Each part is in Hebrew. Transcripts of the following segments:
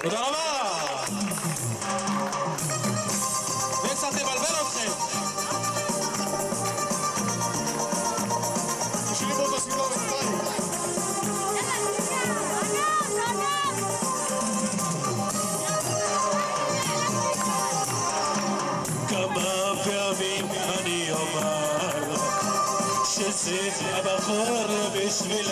תודה רבה. וקצת לבלבל אתכם. תשאירי בו את הסגנון בינתיים. כמה פעמים אני אומר שזה הבחור בשבילך,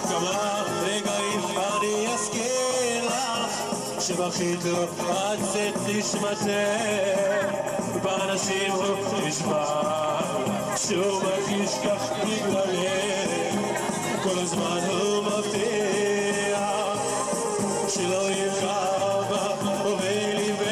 כמה רגעים אני אזכיר לך שבכית לו עד צאת נשמתך, באנשים הוא נשמע שהוא מרגיש כך בגללך, כל הזמן הוא מבטיח שלא יפגע בך ובליבך.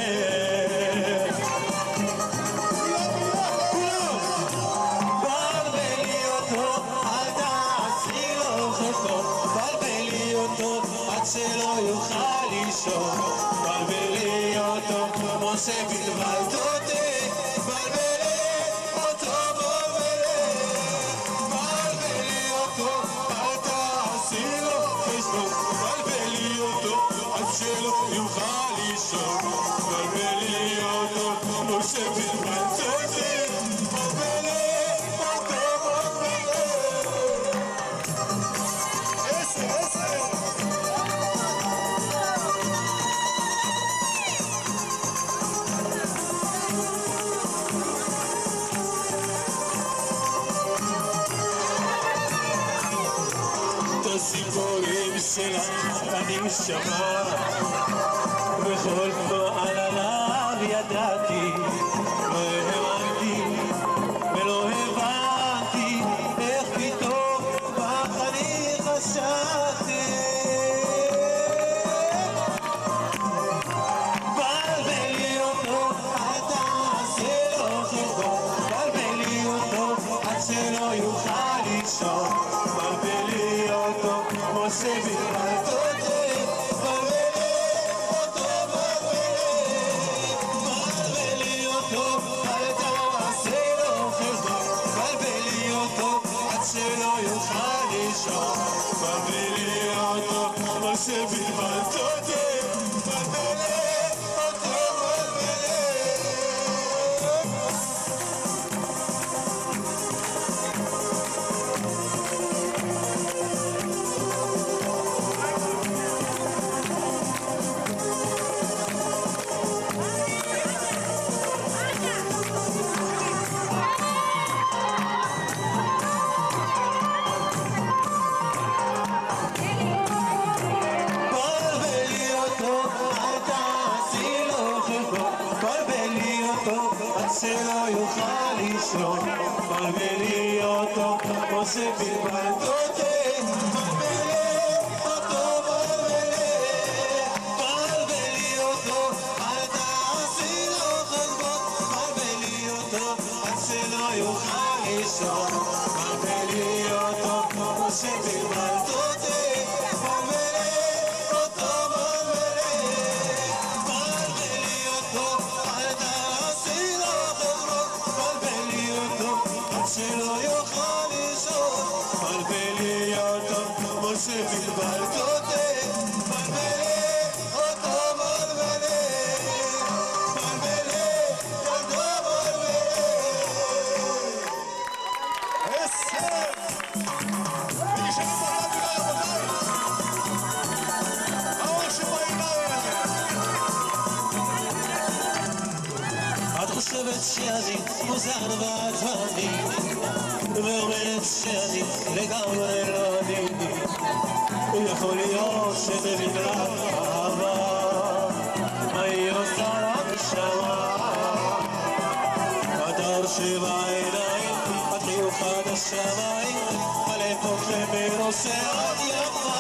עד שלא יוכל לישון, בלבלי אותו כמו שבלבלת אותי, בלבלי אותו בלבלי אותו, אל תעשי לו חשבון, בלבלי אותו עד שלא יוכל לישון, בלבלי אותו כמו שבלבלת אותי, בלבלי אותו הסיפורים שלך אני שמע, בכל פעל עליו ידעתי, לא האמנתי ולא הבנתי איך פתאום כך אני חשבתי. בלבלי אותו, אל תעשה לו חשבון, בלבלי אותו עד שלא יוכל לישון, בלבלי אותו כמו שבלבלת אותי, בלבלי אותו בלבלי אותו, אל תעשה לו חשבון, בלבלי אותו עד שלא יוכל לישון, בלבלי אותו כמו שבלבלת אותי, בלבלי אותו עד שלא יוכל לישון, בלבלי אותו כמו שבלבלת אותי, בלבלי אותו בלבלי אותו, אל תעשי לו חשבון, בלבלי אותו עד שלא יוכל לישון, בלבלי אותו כמו שבלבלת אותי, בלבלי אותו בלבלי אותו, אל תעשי לו חשבון, בלבלי אותו עד שלא יוכל לישון, בלבלי אותו כמו שבלבלת אותי, בלבלי אותו בלבלי אותו את חושבת שאני מוזר בעצמי, ואומרת שאני לגמרי לא אני, יכול להיות שבמקרה אהבה מה היא עושה לך שמה, הדר שבעיניים, החיוך עד השמיים, הלב פוחד מנושא עוד יפה,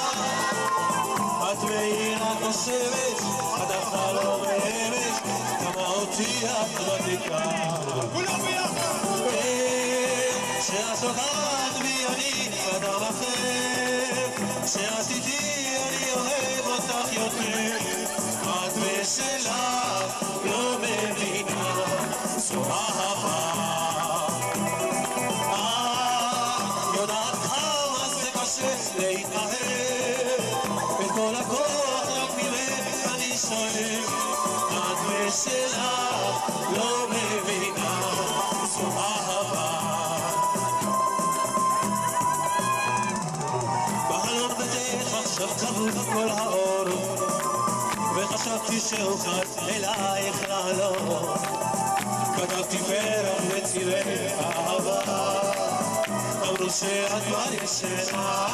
את מאירה חושבת, את אף לא מאמת, כמה אותי את מדליקה, כולם ביחד! שאת שוכחת בי אני אדם אחר, שאת איתי אני אוהב אותך יותר, את בשלך לא מבינה, זו אהבה, יודעת כמה זה קשה להתאהב, את כל הכוח רק שואל, את בשלה לא מבינה, זו אהבה. בחלום בדרך עכשיו כבו כל האור, וחשבתי שאוכל אלייך לעלות, כתבתי פרח בצירי אהבה, אמרו שאת כבר ישנה,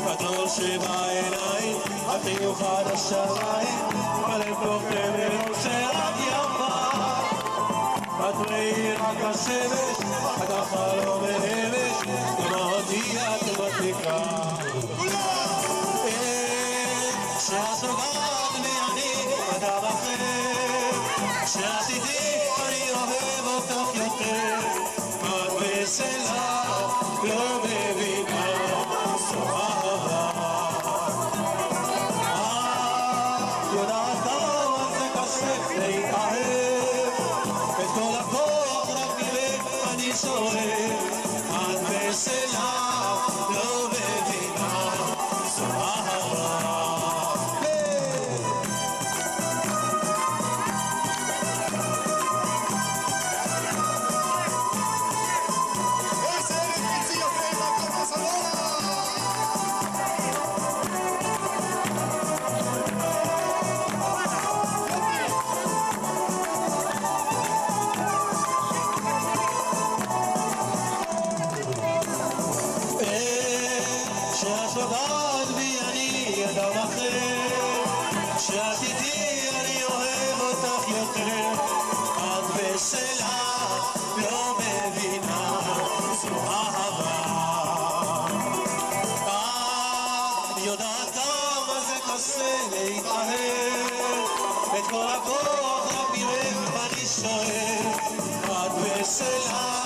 התאור שבעיניים, החיוך עד השמיים, הלב נופל מראשך את יפה, את מאירה כשמש, את החלום מאמש, דמעותי את מדליקה. כשאת נוגעת בי אני אדם אחר, כשאת איתי אני אוהב אותך יותר, את בסלע לא מבינה, זו אהבה. יודעת כמה זה קשה להתאהב, את כל הכוח רק ממך אני שואב, את בסלע לא מבינה, זו אהבה. כשאת נוגעת בי אני אדם אחר, כשאת איתי אני אוהב אותך יותר, את בסלע לא מבינה, זו אהבה. את יודעת כמה זה קשה להתאהב, את כל הכוח רק ממך אני שואב, את בסלע